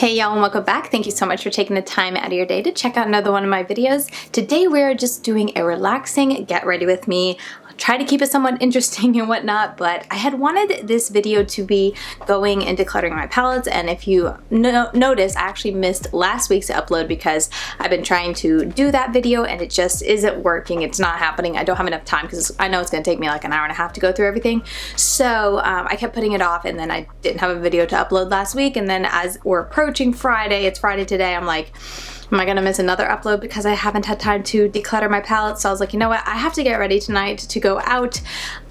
Hey y'all, and welcome back. Thank you so much for taking the time out of your day to check out another one of my videos. Today we're just doing a relaxing get ready with me. I'll try to keep it somewhat interesting and whatnot, but I had wanted this video to be going and decluttering my palettes, and if you notice, I actually missed last week's upload because I've been trying to do that video and it just isn't working. It's not happening. I don't have enough time because I know it's going to take me like an hour and a half to go through everything. So I kept putting it off, and then I didn't have a video to upload last week, and then as we're approaching Friday, it's Friday today, I'm like, am I gonna miss another upload because I haven't had time to declutter my palette? So I was like, you know what, I have to get ready tonight to go out.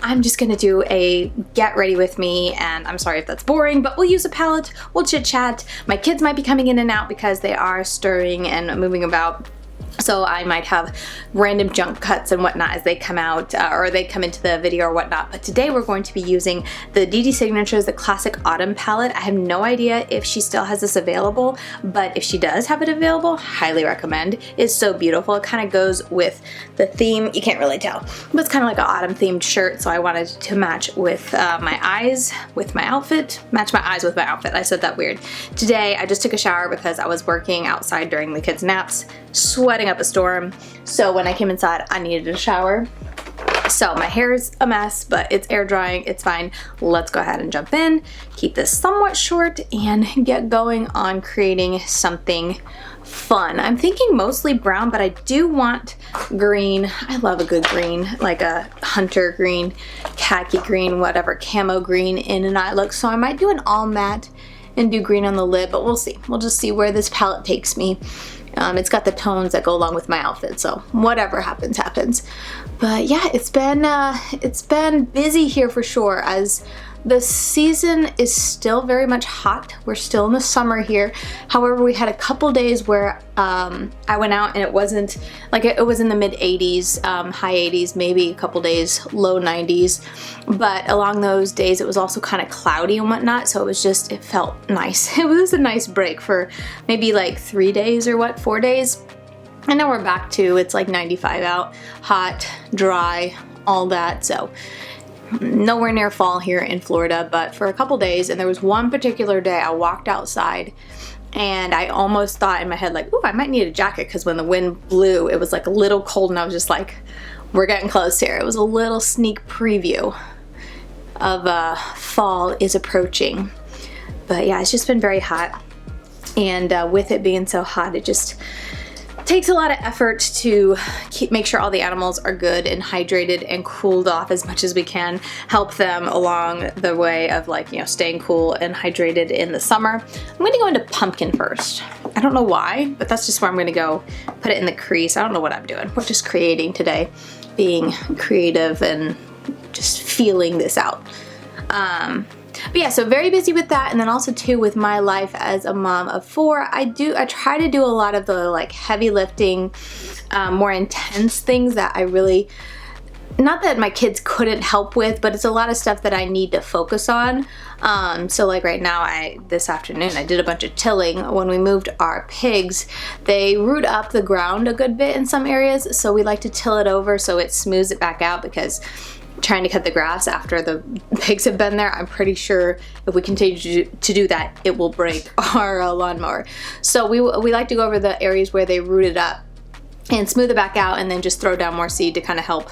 I'm just gonna do a get ready with me, and I'm sorry if that's boring, but we'll use a palette, we'll chit chat. My kids might be coming in and out because they are stirring and moving about. So I might have random junk cuts and whatnot as they come out or they come into the video or whatnot. But today we're going to be using the DeDe Signature's the Classic Autumn palette. I have no idea if she still has this available, but if she does have it available, highly recommend. It's so beautiful. It kind of goes with the theme. You can't really tell, but it's kind of like an autumn themed shirt. So I wanted to match with my eyes with my outfit. Match my eyes with my outfit. I said that weird. Today I just took a shower because I was working outside during the kids' naps, sweating up a storm. So when I came inside, I needed a shower. So my hair is a mess, but it's air drying, it's fine. Let's go ahead and jump in, keep this somewhat short, and get going on creating something fun. I'm thinking mostly brown, but I do want green. I love a good green, like a hunter green, khaki green, whatever, camo green in an eye look. So I might do an all matte and do green on the lid, but we'll see. We'll just see where this palette takes me. It's got the tones that go along with my outfit, so whatever happens, happens. But yeah, it's been busy here for sure, as the season is still very much hot. We're still in the summer here. However, we had a couple days where I went out and it wasn't, like it was in the mid 80s, high 80s, maybe a couple days, low 90s. But along those days, it was also kind of cloudy and whatnot. So it was just, it felt nice. It was a nice break for maybe like 3 days or what, 4 days. And now we're back to, it's like 95 out, hot, dry, all that. So nowhere near fall here in Florida, but for a couple days. And there was one particular day I walked outside and I almost thought in my head like, ooh, I might need a jacket, because when the wind blew, it was like a little cold, and I was just like, we're getting close here. It was a little sneak preview of fall is approaching. But yeah, it's just been very hot, and with it being so hot, it just takes a lot of effort to make sure all the animals are good and hydrated and cooled off as much as we can, help them along the way of, like, you know, staying cool and hydrated in the summer. I'm going to go into pumpkin first. I don't know why, but that's just where I'm going to go put it in the crease. I don't know what I'm doing. We're just creating today, being creative and just feeling this out. But yeah, so very busy with that, and then also too with my life as a mom of 4, I try to do a lot of the like heavy lifting, more intense things that I really, not that my kids couldn't help with, but it's a lot of stuff that I need to focus on. So like right now, this afternoon I did a bunch of tilling. When we moved our pigs, they root up the ground a good bit in some areas, so we like to till it over so it smooths it back out, because trying to cut the grass after the pigs have been there, I'm pretty sure if we continue to do that, it will break our lawnmower. So we like to go over the areas where they rooted up and smooth it back out, and then just throw down more seed to kind of help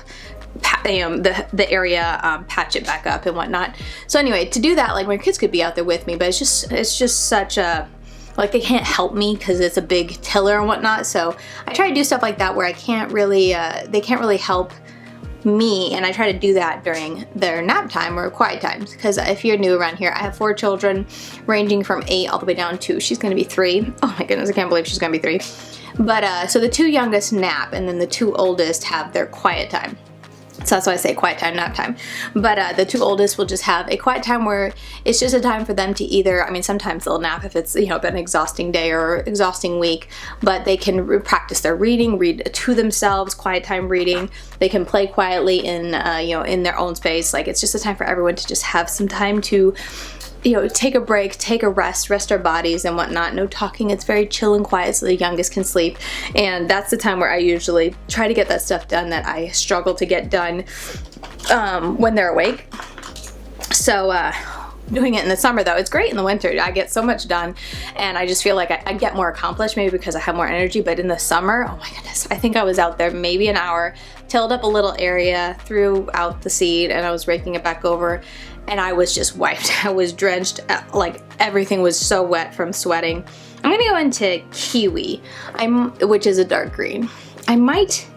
the area patch it back up and whatnot. So anyway, to do that, like, my kids could be out there with me, but it's just such a, like, they can't help me because it's a big tiller and whatnot. So I try to do stuff like that where I can't really, they can't really help me, and I try to do that during their nap time or quiet times, because if you're new around here, I have 4 children ranging from 8 all the way down to, she's gonna be 3. Oh my goodness, I can't believe she's gonna be 3. But so the 2 youngest nap, and then the 2 oldest have their quiet time. So that's why I say quiet time, nap time. But the 2 oldest will just have a quiet time where it's just a time for them to either, I mean, sometimes they'll nap if it's, you know, been an exhausting day or exhausting week, but they can practice their reading, read to themselves, quiet time reading. They can play quietly in, you know, in their own space. Like, it's just a time for everyone to just have some time to, you know, take a break, take a rest our bodies and whatnot. No talking, it's very chill and quiet so the youngest can sleep. And that's the time where I usually try to get that stuff done that I struggle to get done when they're awake. So doing it in the summer though. It's great in the winter. I get so much done and I just feel like I get more accomplished, maybe because I have more energy. But in the summer, oh my goodness, I think I was out there maybe an hour, tilled up a little area, threw out the seed, and I was raking it back over, and I was just wiped. I was drenched, like everything was so wet from sweating. I'm gonna go into Kiwi, which is a dark green. I might,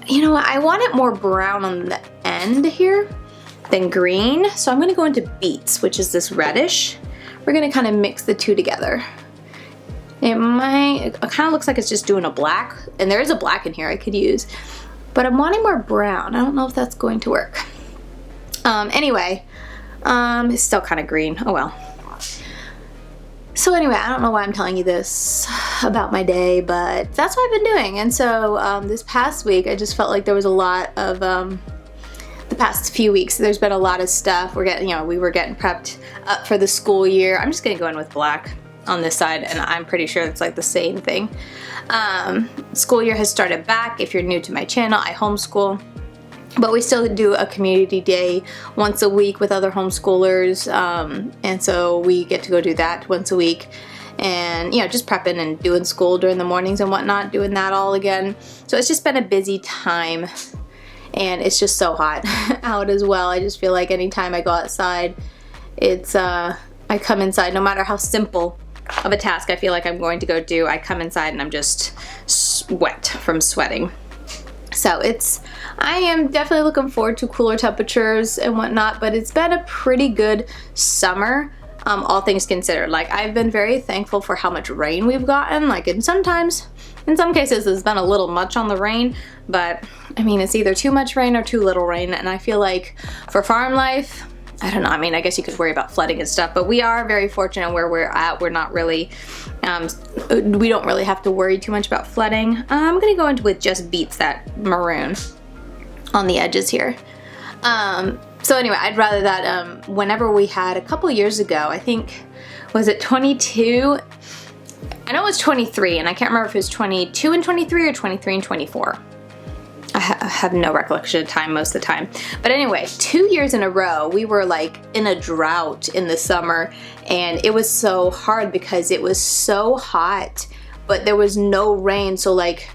you know what, I want it more brown on the end here than green, so I'm gonna go into Beets, which is this reddish. We're gonna kind of mix the two together. It kind of looks like it's just doing a black, and there is a black in here I could use, but I'm wanting more brown. I don't know if that's going to work. Anyway, it's still kind of green, oh well. So anyway, I don't know why I'm telling you this about my day, but that's what I've been doing. And so this past week, I just felt like there was a lot of, the past few weeks, there's been a lot of stuff. We're getting, you know, we were getting prepped up for the school year. I'm just gonna go in with black on this side, and I'm pretty sure it's like the same thing. School year has started back. If you're new to my channel, I homeschool. But we still do a community day once a week with other homeschoolers, and so we get to go do that once a week, and you know, just prepping and doing school during the mornings and whatnot, doing that all again. So it's just been a busy time, and it's just so hot out as well. I just feel like anytime I go outside, it's I come inside, no matter how simple of a task I feel like I'm going to go do, I come inside and I'm just wet from sweating. So I am definitely looking forward to cooler temperatures and whatnot, but it's been a pretty good summer, all things considered. Like, I've been very thankful for how much rain we've gotten. Like, in some cases it's been a little much on the rain, but I mean, it's either too much rain or too little rain, and I feel like for farm life, I don't know, I mean, I guess you could worry about flooding and stuff, but we are very fortunate where we're at. We're not really, we don't really have to worry too much about flooding. I'm gonna go into with just Beets, that maroon on the edges here. So anyway, I'd rather that, whenever we had a couple years ago, I think, was it 22? I know it was 23, and I can't remember if it was 22 and 23 or 23 and 24. I have no recollection of time most of the time. But anyway, 2 years in a row, we were like in a drought in the summer, and it was so hard because it was so hot, but there was no rain. So like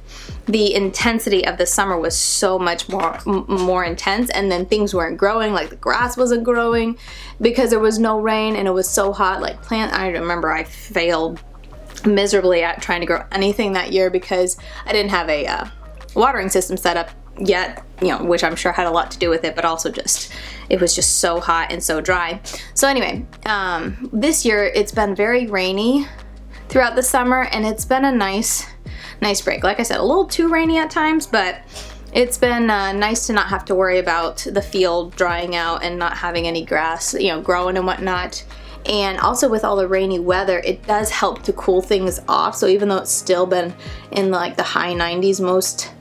the intensity of the summer was so much more intense, and then things weren't growing, like the grass wasn't growing because there was no rain and it was so hot. Like I remember I failed miserably at trying to grow anything that year because I didn't have a watering system set up yet, you know, which I'm sure had a lot to do with it, but also just, it was just so hot and so dry. So anyway, this year it's been very rainy throughout the summer, and it's been a nice break. Like I said, a little too rainy at times, but it's been nice to not have to worry about the field drying out and not having any grass, you know, growing and whatnot. And also with all the rainy weather, it does help to cool things off. So even though it's still been in like the high 90s most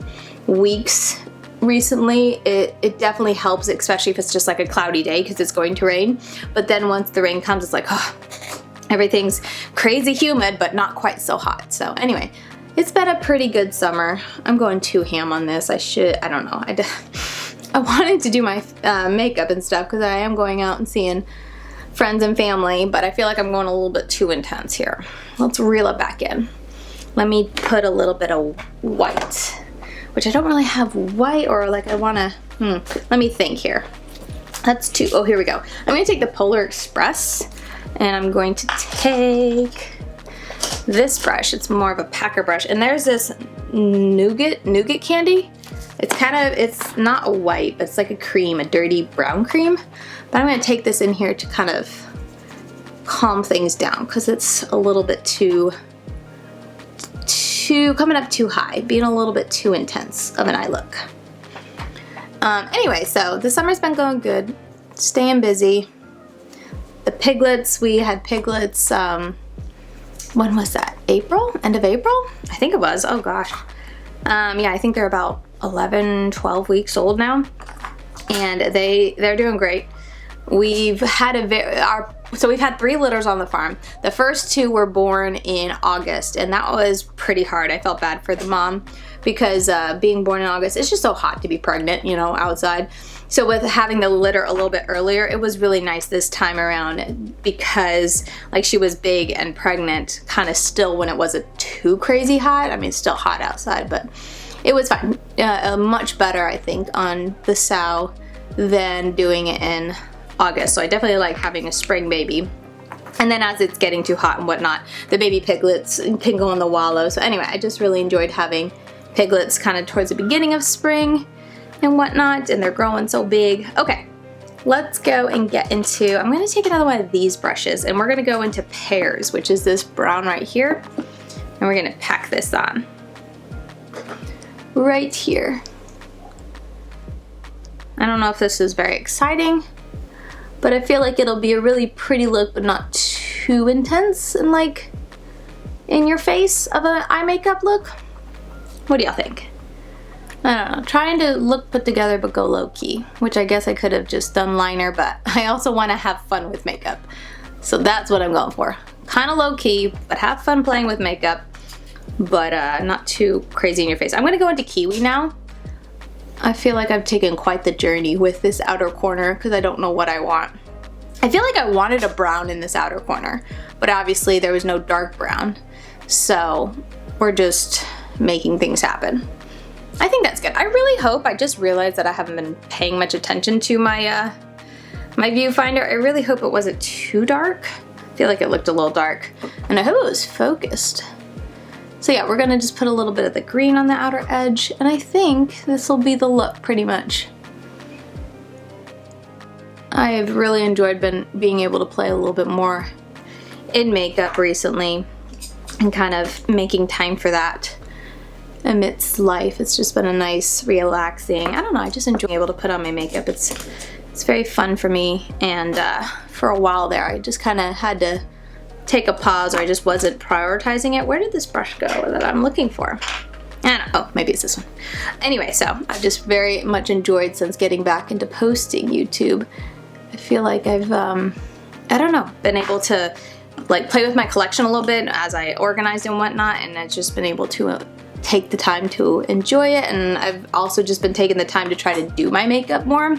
weeks recently, it definitely helps, especially if it's just like a cloudy day because it's going to rain. But then once the rain comes, it's like, oh, everything's crazy humid, but not quite so hot. So anyway, it's been a pretty good summer. I'm going too ham on this. I don't know. I wanted to do my makeup and stuff because I am going out and seeing friends and family, but I feel like I'm going a little bit too intense here. Let's reel it back in. Let me put a little bit of white, which I don't really have white, or like I wanna, let me think here. That's two, oh, here we go. I'm gonna take the Polar Express, and I'm going to take this brush. It's more of a packer brush, and there's this nougat candy. It's not a white, but it's like a cream, a dirty brown cream. But I'm gonna take this in here to kind of calm things down because it's a little bit too coming up too high, being a little bit too intense of an eye look. Anyway, so the summer's been going good, staying busy. The piglets, we had piglets, when was that? April? End of April? I think it was, oh gosh. Yeah, I think they're about 11, 12 weeks old now, and they're doing great. We've had our So we've had 3 litters on the farm. The first 2 were born in August, and that was pretty hard. I felt bad for the mom because being born in August, it's just so hot to be pregnant, you know, outside. So with having the litter a little bit earlier, it was really nice this time around because like she was big and pregnant kind of still when it wasn't too crazy hot. I mean, it's still hot outside, but it was fine. Much better, I think, on the sow than doing it in August. So I definitely like having a spring baby. And then as it's getting too hot and whatnot, the baby piglets can go in the wallow. So anyway, I just really enjoyed having piglets kind of towards the beginning of spring and whatnot, and they're growing so big. Okay, let's go and get into, I'm gonna take another one of these brushes and we're gonna go into pears, which is this brown right here. And we're gonna pack this on right here. I don't know if this is very exciting, but I feel like it'll be a really pretty look, but not too intense and like in your face of an eye makeup look. What do y'all think? I don't know, trying to look put together but go low key, which I guess I could have just done liner, but I also want to have fun with makeup. So that's what I'm going for. Kind of low key, but have fun playing with makeup, but not too crazy in your face. I'm gonna go into Kiwi now. I feel like I've taken quite the journey with this outer corner because I don't know what I want. I feel like I wanted a brown in this outer corner, but obviously there was no dark brown. So we're just making things happen. I think that's good. I really hope, I just realized that I haven't been paying much attention to my my viewfinder. I really hope it wasn't too dark. I feel like it looked a little dark, and I hope it was focused. So yeah, we're gonna just put a little bit of the green on the outer edge, and I think this will be the look pretty much. I have really enjoyed being able to play a little bit more in makeup recently and kind of making time for that amidst life. It's just been a nice, relaxing, I don't know, I just enjoy being able to put on my makeup. It's very fun for me, and for a while there I just kind of had to take a pause, or I just wasn't prioritizing it. Where did this brush go that I'm looking for? I don't know, oh, maybe it's this one. Anyway, so I've just very much enjoyed since getting back into posting YouTube. I feel like I've, I don't know, been able to like play with my collection a little bit as I organized and whatnot, and I've just been able to take the time to enjoy it, and I've also just been taking the time to try to do my makeup more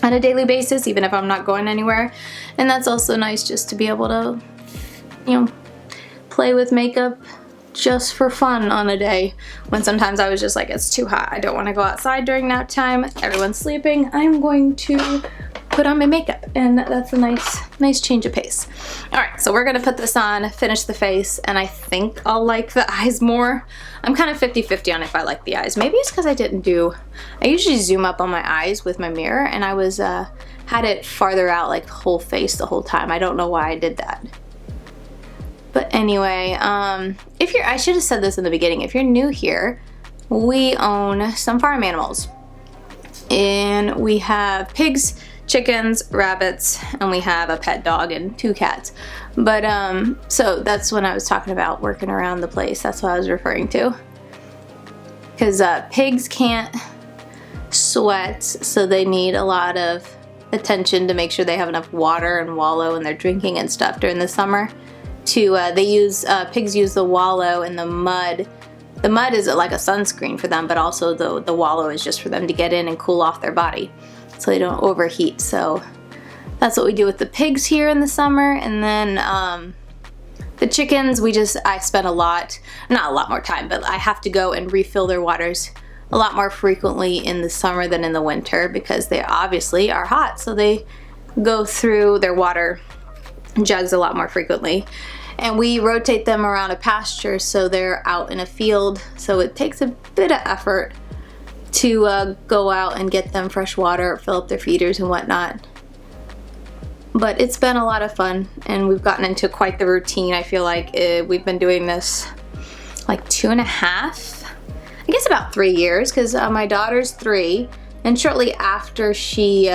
on a daily basis, even if I'm not going anywhere. And that's also nice just to be able to, you know, play with makeup just for fun on a day when sometimes I was just like, it's too hot, I don't want to go outside during nap time, everyone's sleeping, I'm going to put on my makeup, and that's a nice change of pace. Alright, so we're gonna put this on, finish the face, and I think I'll like the eyes more. I'm kind of 50-50 on if I like the eyes. Maybe it's because I usually zoom up on my eyes with my mirror, and I was had it farther out, like the whole face the whole time. I don't know why I did that. But anyway, I should have said this in the beginning, if you're new here, we own some farm animals. And we have pigs, chickens, rabbits, and we have a pet dog and 2 cats. But so that's when I was talking about working around the place, that's what I was referring to. Because pigs can't sweat, so they need a lot of attention to make sure they have enough water and wallow and they're drinking and stuff during the summer. Pigs use the wallow and the mud. The mud is like a sunscreen for them, but also the wallow is just for them to get in and cool off their body so they don't overheat. So that's what we do with the pigs here in the summer. And then the chickens, I spend not a lot more time, but I have to go and refill their waters a lot more frequently in the summer than in the winter because they obviously are hot. So they go through their water jugs a lot more frequently. And we rotate them around a pasture so they're out in a field. So it takes a bit of effort to go out and get them fresh water, fill up their feeders and whatnot. But it's been a lot of fun and we've gotten into quite the routine. I feel like we've been doing this like 2.5, I guess about 3 years, because my daughter's 3, and shortly after she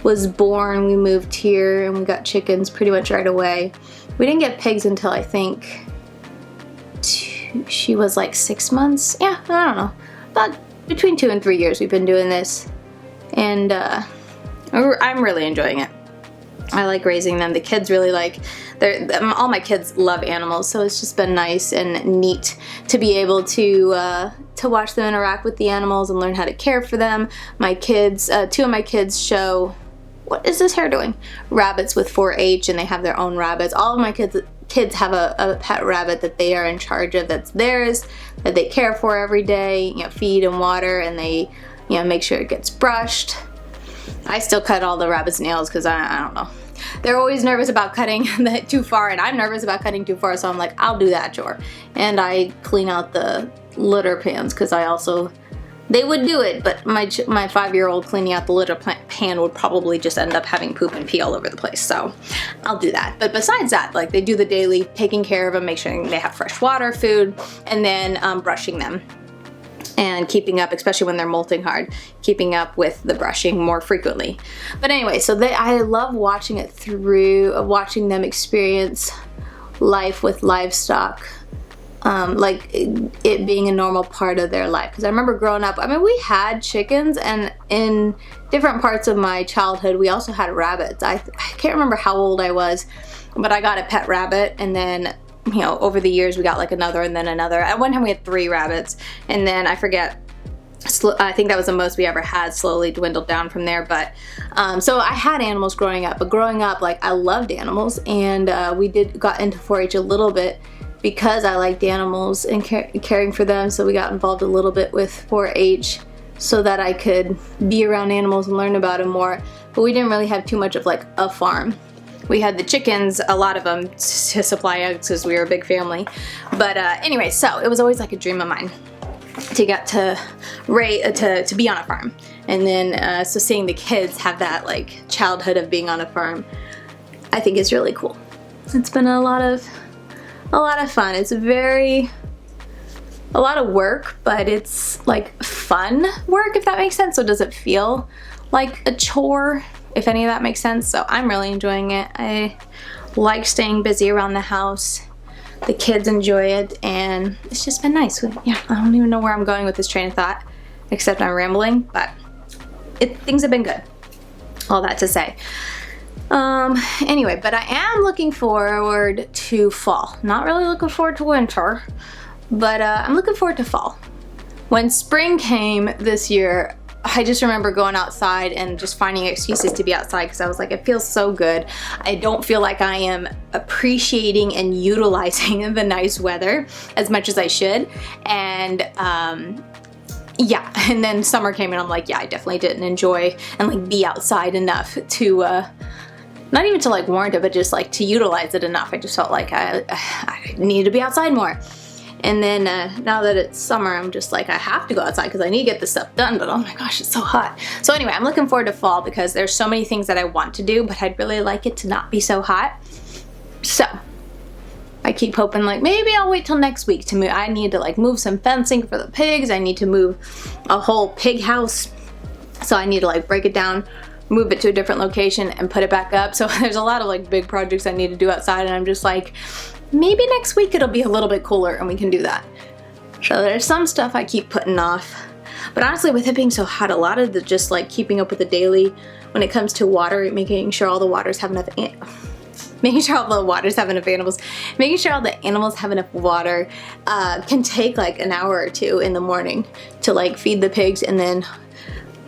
was born we moved here and we got chickens pretty much right away. We didn't get pigs until I think she was like 6 months. Yeah, I don't know, about between 2 and 3 years we've been doing this, and I'm really enjoying it. I like raising them. The kids really like, all my kids love animals, so it's just been nice and neat to be able to watch them interact with the animals and learn how to care for them. My kids, 2 of my kids show, what is this hair doing? Rabbits with 4-H, and they have their own rabbits. All of my kids have a pet rabbit that they are in charge of, that's theirs, that they care for every day, you know, feed and water, and they, you know, make sure it gets brushed. I still cut all the rabbit's nails because I don't know. They're always nervous about cutting that too far, and I'm nervous about cutting too far, so I'm like, I'll do that chore. And I clean out the litter pans because they would do it, but my 5-year-old cleaning out the litter pan would probably just end up having poop and pee all over the place, so I'll do that. But besides that, like, they do the daily taking care of them, make sure they have fresh water, food, and then brushing them. And keeping up, especially when they're molting hard, keeping up with the brushing more frequently. But anyway, so I love watching it through, watching them experience life with livestock, like it being a normal part of their life. Because I remember growing up, I mean, we had chickens, and in different parts of my childhood, we also had rabbits. I can't remember how old I was, but I got a pet rabbit, and then, you know, over the years we got like another and then another. At one time we had 3 rabbits, and then I forget, I think that was the most we ever had, slowly dwindled down from there. But so I had animals growing up, but growing up, like, I loved animals, and we got into 4-H a little bit because I liked animals and caring for them, so we got involved a little bit with 4-H so that I could be around animals and learn about them more. But we didn't really have too much of like a farm. We had the chickens, a lot of them, to supply eggs because we were a big family. But anyway, so it was always like a dream of mine to get to be on a farm. And then so seeing the kids have that like childhood of being on a farm, I think is really cool. It's been a lot of fun. It's a lot of work, but it's like fun work, if that makes sense. So it doesn't feel like a chore, if any of that makes sense. So I'm really enjoying it. I like staying busy around the house. The kids enjoy it, and it's just been nice. Yeah, I don't even know where I'm going with this train of thought, except I'm rambling, but things have been good. All that to say. Anyway, but I am looking forward to fall. Not really looking forward to winter, but I'm looking forward to fall. When spring came this year, I just remember going outside and just finding excuses to be outside because I was like, it feels so good. I don't feel like I am appreciating and utilizing the nice weather as much as I should. And yeah, and then summer came and I'm like, yeah, I definitely didn't enjoy and like be outside enough to not even to like warrant it, but just like to utilize it enough. I just felt like I needed to be outside more. And then now that it's summer, I'm just like, I have to go outside because I need to get this stuff done, but oh my gosh, it's so hot. So anyway, I'm looking forward to fall because there's so many things that I want to do, but I'd really like it to not be so hot. So I keep hoping like maybe I'll wait till next week to move. I need to like move some fencing for the pigs. I need to move a whole pig house. So I need to like break it down, move it to a different location and put it back up. So there's a lot of like big projects I need to do outside, and I'm just like, maybe next week it'll be a little bit cooler and we can do that. So there's some stuff I keep putting off. But honestly, with it being so hot, a lot of the just like keeping up with the daily when it comes to water, making sure all the waters have enough, making sure all the waters have enough animals, making sure all the animals have enough water can take like an hour or 2 in the morning to like feed the pigs and then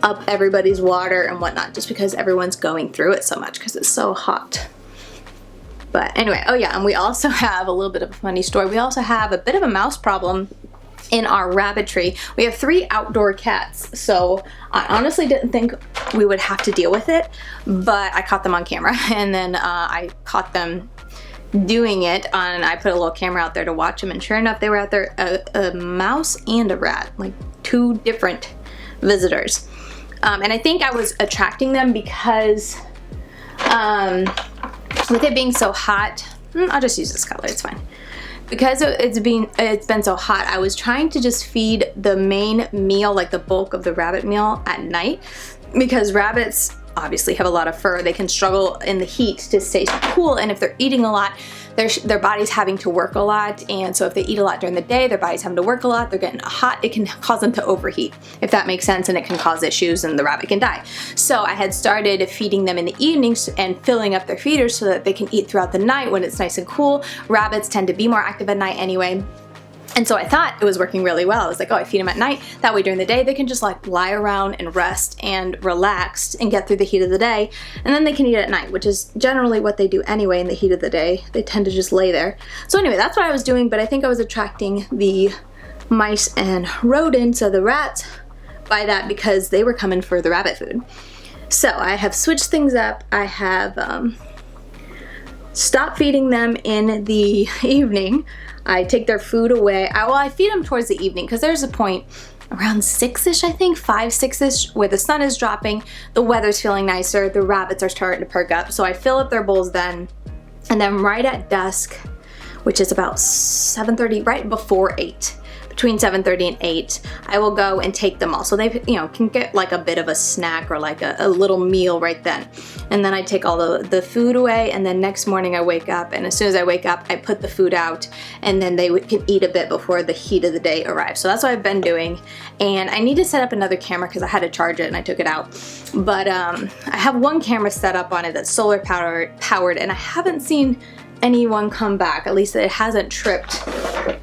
up everybody's water and whatnot, just because everyone's going through it so much because it's so hot. But anyway, oh yeah, and we also have a little bit of a funny story. We also have a bit of a mouse problem in our rabbitry. We have 3 outdoor cats, so I honestly didn't think we would have to deal with it, but I caught them on camera, and then I caught them doing it, and I put a little camera out there to watch them, and sure enough, they were out there, a mouse and a rat, like 2 different visitors. And I think I was attracting them because with it being so hot, I'll just use this color, it's fine. Because it's been so hot, I was trying to just feed the main meal, like the bulk of the rabbit meal at night, because rabbits obviously have a lot of fur. They can struggle in the heat to stay cool, and if they're eating a lot, their body's having to work a lot, and so if they eat a lot during the day, their body's having to work a lot, they're getting hot, it can cause them to overheat, if that makes sense, and it can cause issues and the rabbit can die. So I had started feeding them in the evenings and filling up their feeders so that they can eat throughout the night when it's nice and cool. Rabbits tend to be more active at night anyway. And so I thought it was working really well. I was like, oh, I feed them at night. That way during the day, they can just like lie around and rest and relax and get through the heat of the day. And then they can eat at night, which is generally what they do anyway in the heat of the day. They tend to just lay there. So anyway, that's what I was doing, but I think I was attracting the mice and rodents, or the rats, by that because they were coming for the rabbit food. So I have switched things up. I have stopped feeding them in the evening. I take their food away. I feed them towards the evening because there's a point around 6-ish, I think, 5, 6-ish, where the sun is dropping, the weather's feeling nicer, the rabbits are starting to perk up. So I fill up their bowls then, and then right at dusk, which is about 7:30, right before 8, between 7:30 and 8, I will go and take them all. So they, can get like a bit of a snack or like a little meal right then. And then I take all the food away, and then next morning I wake up, and as soon as I wake up, I put the food out, and then they can eat a bit before the heat of the day arrives. So that's what I've been doing. And I need to set up another camera because I had to charge it and I took it out. But I have one camera set up on it that's solar powered, and I haven't seen anyone come back. At least it hasn't tripped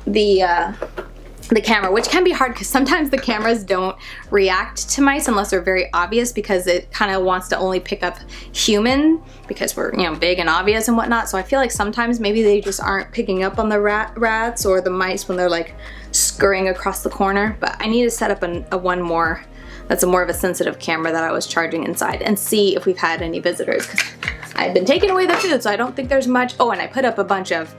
the camera, which can be hard because sometimes the cameras don't react to mice unless they're very obvious, because it kind of wants to only pick up human because we're big and obvious and whatnot. So I feel like sometimes maybe they just aren't picking up on the rats or the mice when they're like scurrying across the corner. But I need to set up a one more that's more of a sensitive camera that I was charging inside and see if we've had any visitors, because I've been taking away the food, so I don't think there's much. Oh, and I put up a bunch of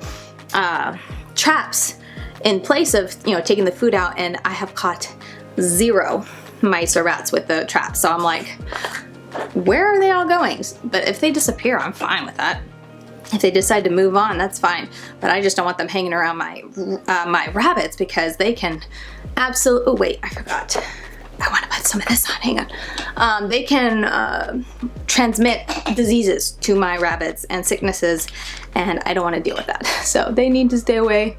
traps in place of taking the food out, and I have caught 0 mice or rats with the traps. So I'm like, where are they all going? But if they disappear, I'm fine with that. If they decide to move on, that's fine. But I just don't want them hanging around my my rabbits, because they can absolutely. Oh wait, I forgot. I want to put some of this on. Hang on. They can transmit diseases to my rabbits and sicknesses, and I don't want to deal with that. So they need to stay away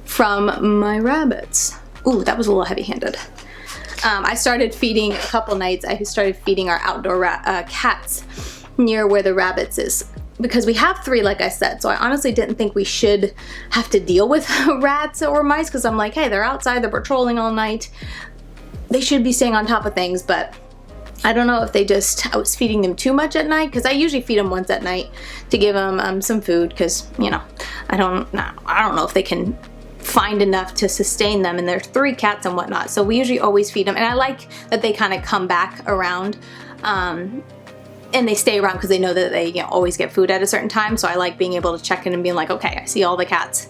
from my rabbits. Ooh, that was a little heavy-handed. I started feeding a couple nights. I started feeding our outdoor cats near where the rabbits is, because we have 3, like I said. So I honestly didn't think we should have to deal with rats or mice, because I'm like, hey, they're outside, they're patrolling all night. They should be staying on top of things, but I don't know if I was feeding them too much at night, because I usually feed them once at night to give them some food, because I don't know if they can find enough to sustain them, and there's 3 cats and whatnot, so we usually always feed them. And I like that they kind of come back around and they stay around because they know that they always get food at a certain time. So I like being able to check in and being like, okay, I see all the cats.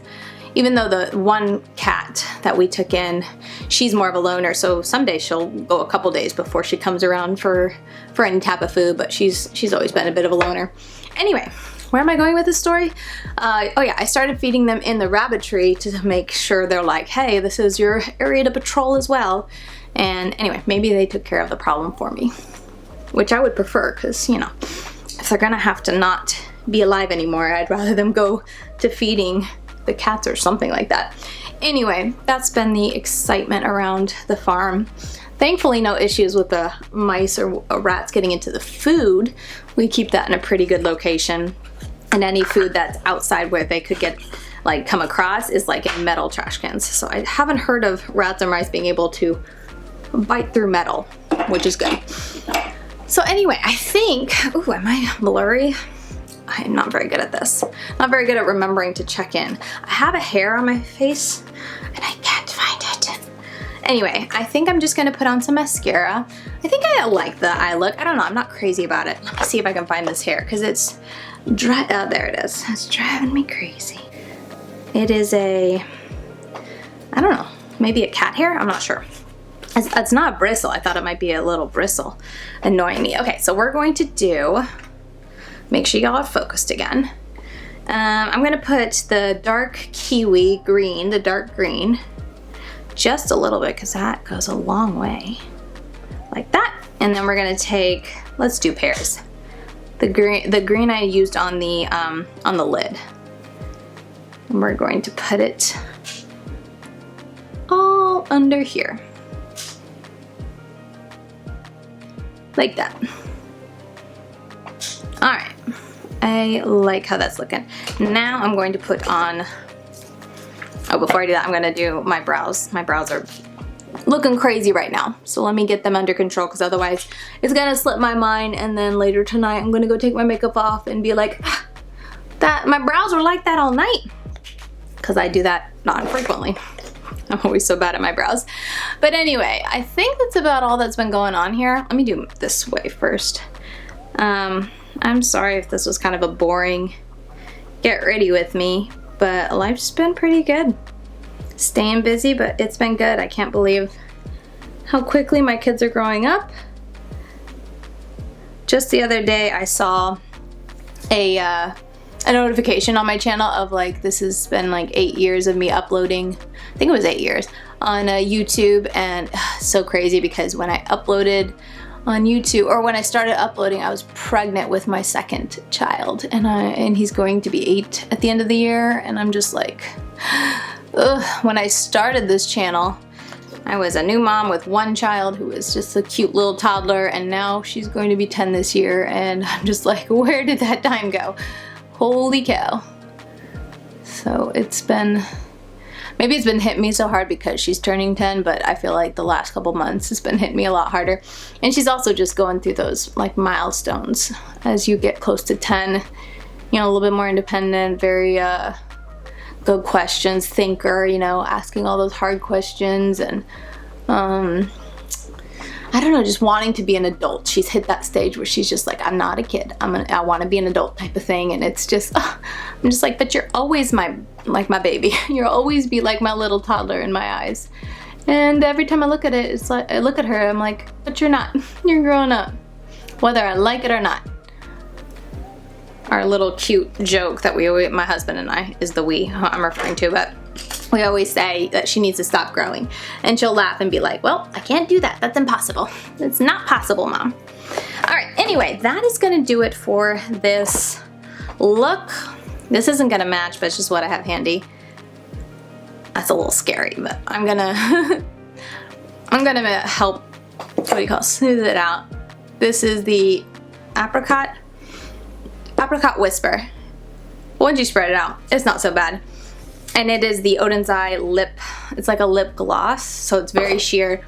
Even though the one cat that we took in, she's more of a loner, so some days she'll go a couple days before she comes around for any type of food, but she's always been a bit of a loner. Anyway, where am I going with this story? Oh yeah, I started feeding them in the rabbitry to make sure they're like, hey, this is your area to patrol as well. And anyway, maybe they took care of the problem for me, which I would prefer, because if they're gonna have to not be alive anymore, I'd rather them go to feeding the cats or something like that. Anyway, that's been the excitement around the farm. Thankfully, no issues with the mice or rats getting into the food. We keep that in a pretty good location. And any food that's outside where they could come across is like in metal trash cans. So I haven't heard of rats or mice being able to bite through metal, which is good. So anyway, I think, ooh, am I blurry? I'm not very good at this. Not very good at remembering to check in. I have a hair on my face and I can't find it. Anyway, I think I'm just gonna put on some mascara. I think I like the eye look. I don't know, I'm not crazy about it. Let me see if I can find this hair, because it's dry. Oh, there it is. It's driving me crazy. It is I don't know, maybe a cat hair? I'm not sure. It's not a bristle. I thought it might be a little bristle annoying me. Okay, so we're going to make sure y'all are focused again. I'm gonna put the dark kiwi green, the dark green, just a little bit, because that goes a long way. Like that. And then we're gonna take, let's do pairs. The green I used on the lid. And we're going to put it all under here. Like that. All right, I like how that's looking. Now I'm going to put on, oh, before I do that, I'm gonna do my brows. My brows are looking crazy right now. So let me get them under control, because otherwise it's gonna slip my mind, and then later tonight I'm gonna go take my makeup off and be like, that my brows were like that all night. Because I do that not infrequently. I'm always so bad at my brows. But anyway, I think that's about all that's been going on here. Let me do this way first. I'm sorry if this was kind of a boring get ready with me, but life's been pretty good. Staying busy, but it's been good. I can't believe how quickly my kids are growing up. Just the other day I saw a notification on my channel of like, this has been like 8 years of me uploading, I think it was 8 years, on YouTube, and so crazy because when I uploaded on YouTube, or when I started uploading, I was pregnant with my second child, and he's going to be 8 at the end of the year, and I'm just like, ugh. When I started this channel, I was a new mom with one child who was just a cute little toddler, and now she's going to be 10 this year, and I'm just like, where did that time go? Holy cow. So it's been, maybe it's been hitting me so hard because she's turning 10, but I feel like the last couple months has been hitting me a lot harder. And she's also just going through those like milestones as you get close to 10, you know, a little bit more independent, very good questions, thinker, you know, asking all those hard questions, and I don't know, just wanting to be an adult. She's hit that stage where she's just like, I'm not a kid, I want to be an adult type of thing. And it's just, I'm just like, but you're always my baby. You'll always be like my little toddler in my eyes. And every time I look at it, it's like, I look at her, I'm like, but you're not. You're growing up, whether I like it or not. Our little cute joke that we always, my husband and I, is the we I'm referring to, but we always say that she needs to stop growing. And she'll laugh and be like, well, I can't do that. That's impossible. It's not possible, Mom. All right, anyway, that is gonna do it for this look. This isn't gonna match, but it's just what I have handy. That's a little scary, but I'm gonna, I'm gonna help, what do you call it, smooth it out. This is the Apricot Whisper. Once you spread it out, it's not so bad. And it is the Oden's Eye lip, it's like a lip gloss, so it's very sheer,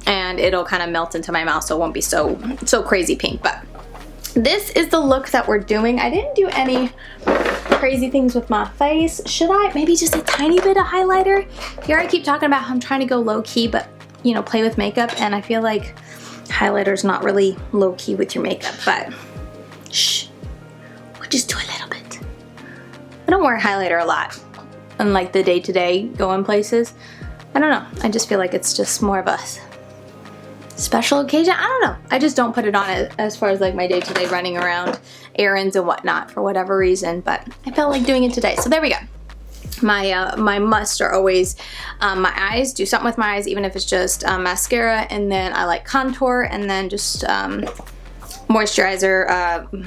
and it'll kind of melt into my mouth, so it won't be so crazy pink. But this is the look that we're doing. I didn't do any crazy things with my face. Should I? Maybe just a tiny bit of highlighter? Here I keep talking about how I'm trying to go low-key, but, you know, play with makeup, and I feel like highlighter's not really low-key with your makeup, but shh, we'll just do a little bit. I don't wear highlighter a lot, unlike the day-to-day going places. I don't know, I just feel like it's just more of a special occasion. I don't know, I just don't put it on as far as like my day-to-day running around errands and whatnot for whatever reason, but I felt like doing it today, so there we go. My musts are always my eyes, do something with my eyes, even if it's just mascara, and then I like contour, and then just moisturizer,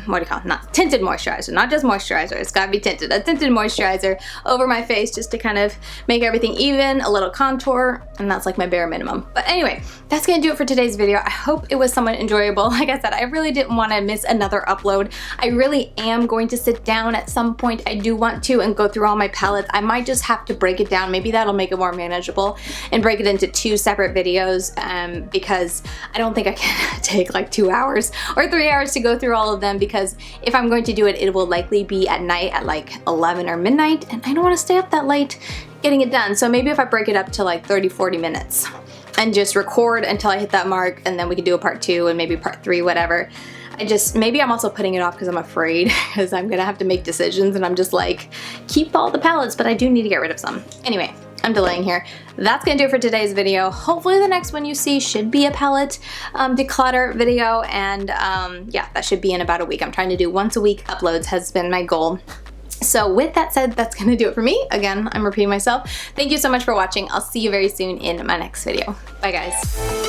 what do you call it? Not tinted moisturizer, not just moisturizer, it's gotta be tinted. A tinted moisturizer over my face just to kind of make everything even, a little contour, and that's like my bare minimum. But anyway, that's gonna do it for today's video. I hope it was somewhat enjoyable. Like I said, I really didn't want to miss another upload. I really am going to sit down at some point. I do want to and go through all my palettes. I might just have to break it down. Maybe that'll make it more manageable and break it into 2 separate videos, because I don't think I can take like 2 hours or 3 hours to go through all of them, because if I'm going to do it, it will likely be at night at like 11 or midnight, and I don't want to stay up that late getting it done. So maybe if I break it up to like 30-40 minutes and just record until I hit that mark, and then we could do a part 2 and maybe part 3, whatever. Maybe I'm also putting it off because I'm afraid, because I'm gonna have to make decisions, and I'm just like, keep all the palettes, but I do need to get rid of some. Anyway, I'm delaying here. That's gonna do it for today's video. Hopefully the next one you see should be a palette declutter video, and yeah, that should be in about a week. I'm trying to do once a week uploads has been my goal. So with that said, that's gonna do it for me. Again, I'm repeating myself. Thank you so much for watching. I'll see you very soon in my next video. Bye guys.